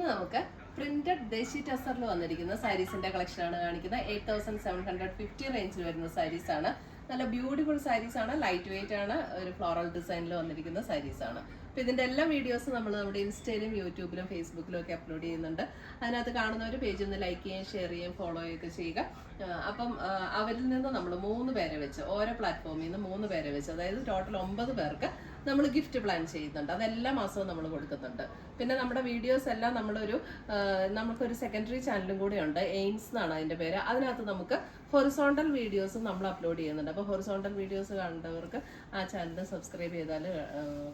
ഇന്ന് നമുക്ക് പ്രിന്റഡ് ദേശി ടസറിൽ വന്നിരിക്കുന്ന സാരീസിന്റെ കളക്ഷനാണ് കാണിക്കുന്നത്. 8750 റേഞ്ചിൽ വരുന്ന സാരീസ് ആണ്. നല്ല ബ്യൂട്ടിഫുൾ സാരീസ് ആണ്, ലൈറ്റ് വെയിറ്റ് ആണ്, ഒരു ഫ്ലോറൽ ഡിസൈനിൽ വന്നിരിക്കുന്ന സാരീസ് ആണ്. അപ്പോൾ ഇതിന്റെ എല്ലാ വീഡിയോസും നമ്മൾ നമ്മുടെ ഇൻസ്റ്റയിലും യൂട്യൂബിലും ഫേസ്ബുക്കിലും ഒക്കെ അപ്ലോഡ് ചെയ്യുന്നുണ്ട്. അതിനകത്ത് കാണുന്നവർ പേജ് ഒന്ന് ലൈക്ക് ചെയ്യുകയും ഷെയർ ചെയ്യുകയും ഫോളോ ചെയ്യുകയൊക്കെ ചെയ്യുക. അപ്പം അവരിൽ നിന്ന് നമ്മൾ 3 പേരെ വെച്ച്, ഓരോ പ്ലാറ്റ്ഫോമിൽ നിന്ന് 3 പേരെ വെച്ച്, അതായത് ടോട്ടൽ 9 പേർക്ക് നമ്മൾ ഗിഫ്റ്റ് പ്ലാൻ ചെയ്യുന്നുണ്ട്. അതെല്ലാ മാസവും നമ്മൾ കൊടുക്കുന്നുണ്ട്. പിന്നെ നമ്മുടെ വീഡിയോസ് എല്ലാം നമുക്കൊരു സെക്കൻഡറി ചാനലും കൂടെ ഉണ്ട്, എയിംസ് എന്നാണ് അതിൻ്റെ പേര്. അതിനകത്ത് നമുക്ക് ഹൊറിസോണ്ടൽ വീഡിയോസ് നമ്മൾ അപ്ലോഡ് ചെയ്യുന്നുണ്ട്. അപ്പോൾ ഹൊറിസോണ്ടൽ വീഡിയോസ് കാണേണ്ടവർക്ക് ആ ചാനൽ സബ്സ്ക്രൈബ് ചെയ്താൽ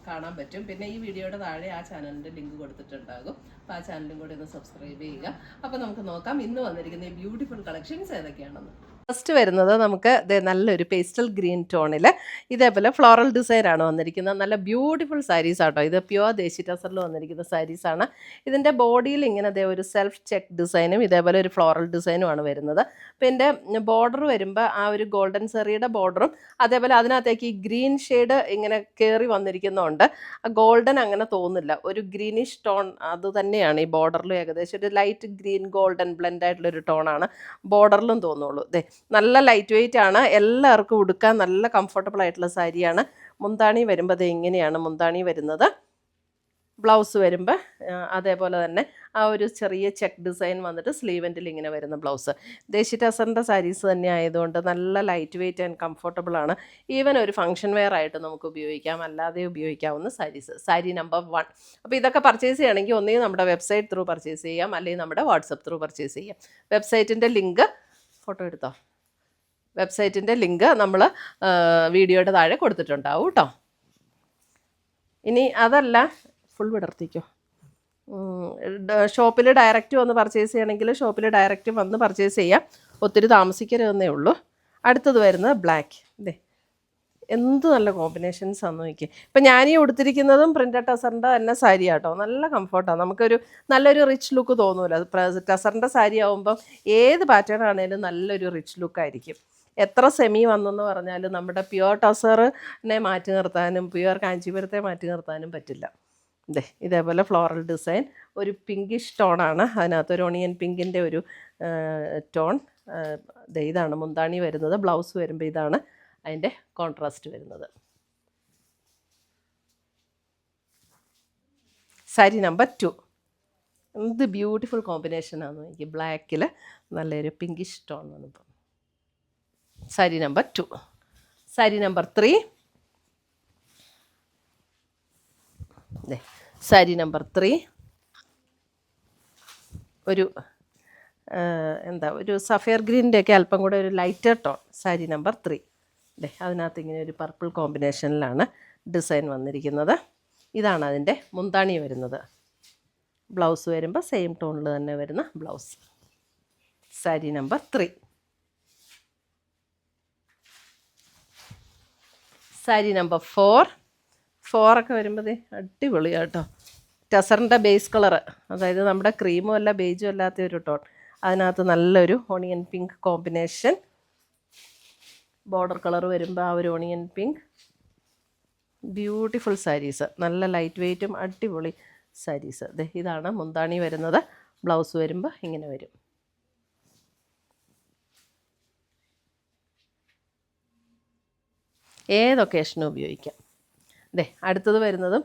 കാണാൻ പറ്റും. പിന്നെ ഈ വീഡിയോയുടെ താഴെ ആ ചാനലിൻ്റെ ലിങ്ക് കൊടുത്തിട്ടുണ്ടാകും. അപ്പോൾ ആ ചാനലും കൂടി ഒന്ന് സബ്സ്ക്രൈബ് ചെയ്യുക. അപ്പോൾ നമുക്ക് നോക്കാം ഇന്ന് വന്നിരിക്കുന്ന ഈ ബ്യൂട്ടിഫുൾ കളക്ഷൻസ് ഏതൊക്കെയാണെന്ന്. ഫസ്റ്റ് വരുന്നത് നമുക്ക് നല്ലൊരു പേസ്റ്റൽ ഗ്രീൻ ടോണിൽ ഇതേപോലെ ഫ്ലോറൽ ഡിസൈനാണ് വന്നിരിക്കുന്നത്. നല്ല ബ്യൂട്ടിഫുൾ സാരീസ് ആട്ടോ. ഇത് പ്യുവർ ദേശി ടസറിൽ വന്നിരിക്കുന്ന സാരീസാണ്. ഇതിൻ്റെ ബോഡിയിൽ ഇങ്ങനെ ഒരു സെൽഫ് ചെക്ക് ഡിസൈനും ഇതേപോലെ ഒരു ഫ്ലോറൽ ഡിസൈനുമാണ് വരുന്നത്. അപ്പോൾ ഇതിൻ്റെ ബോർഡർ വരുമ്പോൾ ആ ഒരു ഗോൾഡൻ സെറിയുടെ ബോർഡറും അതേപോലെ അതിനകത്തേക്ക് ഈ ഗ്രീൻ ഷെയ്ഡ് ഇങ്ങനെ കയറി വന്നിരിക്കുന്നതുകൊണ്ട് ആ ഗോൾഡൻ അങ്ങനെ തോന്നില്ല, ഒരു ഗ്രീനിഷ് ടോൺ അത് തന്നെയാണ് ഈ ബോർഡറിലും. ഏകദേശം ഒരു ലൈറ്റ് ഗ്രീൻ ഗോൾഡൻ ബ്ലെൻഡ് ആയിട്ടുള്ളൊരു ടോണാണ് ബോർഡറിലും തോന്നുള്ളൂ. നല്ല ലൈറ്റ് വെയിറ്റ് ആണ്, എല്ലാവർക്കും ഉടുക്കാൻ നല്ല കംഫർട്ടബിൾ ആയിട്ടുള്ള സാരിയാണ്. മുന്താണി വരുമ്പോൾ ഇങ്ങനെയാണ് മുന്താണി വരുന്നത്. ബ്ലൗസ് വരുമ്പോൾ അതേപോലെ തന്നെ ആ ഒരു ചെറിയ ചെക്ക് ഡിസൈൻ വന്നിട്ട് സ്ലീവെൻറ്റിൽ ഇങ്ങനെ വരുന്ന ബ്ലൗസ്. ദേശി ടസറിൻ്റെ സാരീസ് തന്നെ ആയതുകൊണ്ട് നല്ല ലൈറ്റ് വെയിറ്റ് ആൻഡ് കംഫർട്ടബിൾ ആണ്. ഈവൻ ഒരു ഫംഗ്ഷൻ വെയർ ആയിട്ട് നമുക്ക് ഉപയോഗിക്കാം, അല്ലാതെ ഉപയോഗിക്കാവുന്ന സാരീസ്. സാരി നമ്പർ 1. അപ്പോൾ ഇതൊക്കെ പർച്ചേസ് ചെയ്യണമെങ്കിൽ ഒന്നുകിൽ നമ്മുടെ വെബ്സൈറ്റ് ത്രൂ പർച്ചേസ് ചെയ്യാം, അല്ലെങ്കിൽ നമ്മുടെ വാട്സപ്പ് ത്രൂ പർച്ചേസ് ചെയ്യാം. വെബ്സൈറ്റിൻ്റെ ലിങ്ക് ഫോട്ടോ എടുത്തോ, വെബ്സൈറ്റിൻ്റെ ലിങ്ക് നമ്മൾ വീഡിയോയുടെ താഴെ കൊടുത്തിട്ടുണ്ടാവും കേട്ടോ. ഇനി അതല്ല, ഫുൾ വിടർത്തിക്കോ. ഷോപ്പിൽ ഡയറക്റ്റ് വന്ന് പർച്ചേസ് ചെയ്യണമെങ്കിൽ ഷോപ്പിൽ ഡയറക്റ്റ് വന്ന് പർച്ചേസ് ചെയ്യാം, ഒത്തിരി താമസിക്കരുതെന്നേ ഉള്ളൂ. അടുത്തത് വരുന്നത് ബ്ലാക്ക്. എന്ത് നല്ല കോമ്പിനേഷൻസ് ആണെന്ന് നോക്കി. ഇപ്പം ഞാനീ ഉടുത്തിരിക്കുന്നതും പ്രിൻ്റഡ് ടസറിൻ്റെ തന്നെ സാരി ആട്ടോ. നല്ല കംഫർട്ടാണ്, നമുക്കൊരു നല്ലൊരു റിച്ച് ലുക്ക് തോന്നൂല. ടസറിൻ്റെ സാരി ആകുമ്പം ഏത് പാറ്റേൺ ആണെങ്കിലും നല്ലൊരു റിച്ച് ലുക്കായിരിക്കും. എത്ര സെമി വന്നെന്ന് പറഞ്ഞാലും നമ്മുടെ പ്യുവർ ടസറിനെ മാറ്റി നിർത്താനും പ്യുവർ കാഞ്ചീപുരത്തെ മാറ്റി നിർത്താനും പറ്റില്ല. ഇതേപോലെ ഫ്ലോറൽ ഡിസൈൻ, ഒരു പിങ്കിഷ് ടോണാണ്, അതിനകത്തൊരു ഓണിയൻ പിങ്കിൻ്റെ ഒരു ടോൺ. ഇതാണ് മുന്താണി വരുന്നത്. ബ്ലൗസ് വരുമ്പോൾ ഇതാണ് അതിൻ്റെ കോൺട്രാസ്റ്റ് വരുന്നത്. സാരി നമ്പർ 2. എന്ത് ബ്യൂട്ടിഫുൾ കോമ്പിനേഷനാണെന്ന് എനിക്ക്. ബ്ലാക്കിൽ നല്ലൊരു പിങ്കിഷ് ടോൺ വന്നപ്പോൾ. Sari number 2. Sari number 3. Sari number 3 ഒരു ഒരു സഫയർ ഗ്രീനിൻ്റെയൊക്കെ അല്പം കൂടെ ഒരു ലൈറ്റർ ടോൺ. സാരി നമ്പർ 3. അതിനകത്ത് ഇങ്ങനെ ഒരു പർപ്പിൾ കോമ്പിനേഷനിലാണ് ഡിസൈൻ വന്നിരിക്കുന്നത്. ഇതാണ് അതിൻ്റെ മുന്താണി വരുന്നത്. ബ്ലൗസ് വരുമ്പോൾ സെയിം ടോണിൽ തന്നെ വരുന്ന blouse. Sari number 3. Sari number 4. 4 ഒക്കെ വരുമ്പോൾ അടിപൊളിയാണ് കേട്ടോ. ടസറിൻ്റെ ബേസ് കളറ്, അതായത് നമ്മുടെ ക്രീമും അല്ല ബേജും അല്ലാത്ത ഒരു ടോൺ. അതിനകത്ത് നല്ലൊരു onion pink combination. Border colour വരുമ്പോൾ ആ ഒരു ഓണിയൻ പിങ്ക്. ബ്യൂട്ടിഫുൾ സാരീസ്, നല്ല ലൈറ്റ് വെയ്റ്റും അടിപൊളി സാരീസ്. ഇതാണ് മുന്താണി വരുന്നത്. ബ്ലൗസ് വരുമ്പോൾ ഇങ്ങനെ വരും. ഏത് ഒക്കേഷനും ഉപയോഗിക്കാം. അടുത്തത് വരുന്നതും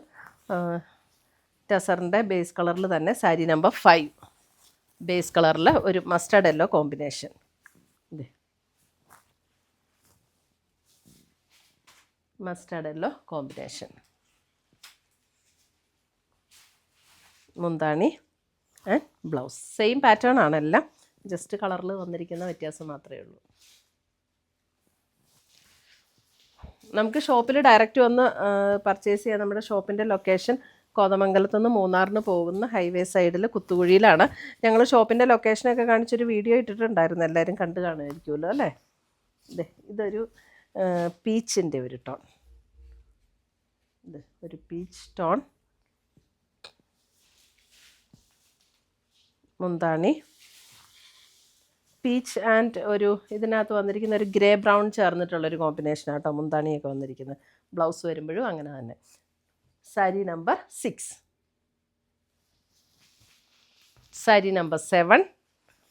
ടസറിൻ്റെ ബേസ് കളറിൽ തന്നെ. സാരി നമ്പർ 5. ബേസ് കളറിൽ ഒരു mustard yellow combination. Mustard yellow combination. മുന്താണി ആൻഡ് ബ്ലൗസ് സെയിം പാറ്റേൺ ആണെല്ലാം, ജസ്റ്റ് കളറിൽ വന്നിരിക്കുന്ന വ്യത്യാസം മാത്രമേ ഉള്ളൂ. നമുക്ക് ഷോപ്പിൽ ഡയറക്റ്റ് വന്ന് പർച്ചേസ് ചെയ്യാം. നമ്മുടെ ഷോപ്പിൻ്റെ ലൊക്കേഷൻ കോതമംഗലത്ത് നിന്ന് മൂന്നാറിന് പോകുന്ന ഹൈവേ സൈഡിൽ കുത്തുകുഴിയിലാണ്. ഞങ്ങൾ ഷോപ്പിൻ്റെ ലൊക്കേഷനൊക്കെ കാണിച്ചൊരു വീഡിയോ ഇട്ടിട്ടുണ്ടായിരുന്നു, എല്ലാവരും കണ്ടു കാണുമായിരിക്കുമല്ലോ അല്ലേ. ഇതൊരു പീച്ചിൻ്റെ ഒരു ടോൺ. ഒരു പീച്ച് ടോൺ. മുന്താണി പീച്ച് ആൻഡ് ഒരു ഇതിനകത്ത് വന്നിരിക്കുന്ന ഒരു ഗ്രേ ബ്രൗൺ ചേർന്നിട്ടുള്ളൊരു കോമ്പിനേഷനാണ് കേട്ടോ മുന്താണിയൊക്കെ വന്നിരിക്കുന്നത്. ബ്ലൗസ് വരുമ്പോഴും അങ്ങനെ തന്നെ. സാരി നമ്പർ 6. സാരി നമ്പർ 7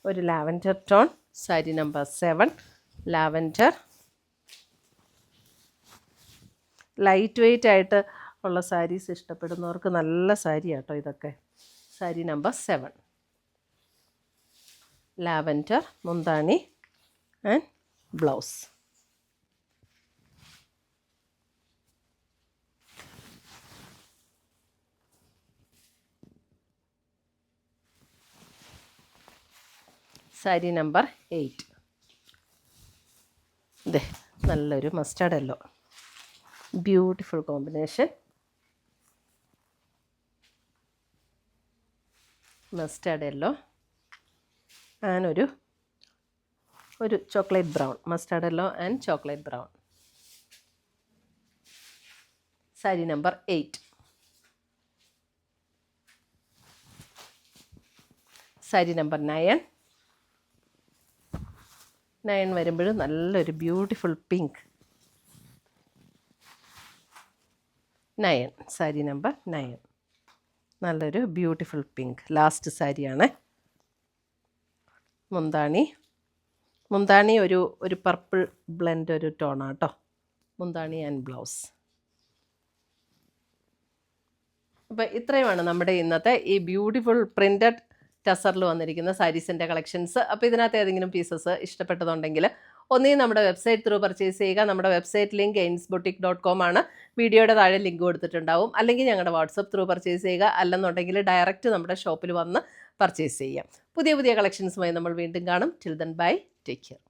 ഒരു lavender tone. Sari number 7 lavender. Light weight ആയിട്ട് ഉള്ള സാരീസ് ഇഷ്ടപ്പെടുന്നവർക്ക് നല്ല സാരി കേട്ടോ ഇതൊക്കെ. സാരി നമ്പർ 7 ലാവൻഡർ, മുന്താണി ആൻഡ് ബ്ലൗസ്. സാരി നമ്പർ 8 ഇതേ നല്ലൊരു mustard yellow, beautiful combination. Mustard yellow and ഒരു chocolate brown. Mustard yellow and chocolate brown. Sari number 8 sari number 9 വരുമ്പോഴും നല്ലൊരു ബ്യൂട്ടിഫുൾ പിങ്ക്. 9 സാരി നമ്പർ 9 നല്ലൊരു ബ്യൂട്ടിഫുൾ പിങ്ക്. ലാസ്റ്റ് സാരിയാണ്. മുന്താണി ഒരു പർപ്പിൾ ബ്ലെൻഡ് ഒരു ടോണാണ് കേട്ടോ. മുന്താണി ആൻഡ് ബ്ലൗസ്. അപ്പോൾ ഇത്രയുമാണ് നമ്മുടെ ഇന്നത്തെ ഈ ബ്യൂട്ടിഫുൾ പ്രിൻറ്റഡ് ടസറിൽ വന്നിരിക്കുന്ന സാരീസിൻ്റെ കളക്ഷൻസ്. അപ്പോൾ ഇതിനകത്ത് ഏതെങ്കിലും പീസസ് ഇഷ്ടപ്പെട്ടതുണ്ടെങ്കിൽ ഒന്നുകിൽ നമ്മുടെ വെബ്സൈറ്റ് ത്രൂ പർച്ചേസ് ചെയ്യുക. നമ്മുടെ വെബ്സൈറ്റ് ലിങ്ക് ainsboutique.com ആണ്. വീഡിയോയുടെ താഴെ ലിങ്ക് കൊടുത്തിട്ടുണ്ടാവും. അല്ലെങ്കിൽ ഞങ്ങളുടെ വാട്സപ്പ് ത്രൂ പർച്ചേസ് ചെയ്യുക. അല്ലെന്നുണ്ടെങ്കിൽ ഡയറക്റ്റ് നമ്മുടെ ഷോപ്പിൽ വന്ന് പർച്ചേസ് ചെയ്യാം. പുതിയ കളക്ഷൻസുമായി നമ്മൾ വീണ്ടും കാണും. Till then bye, take care.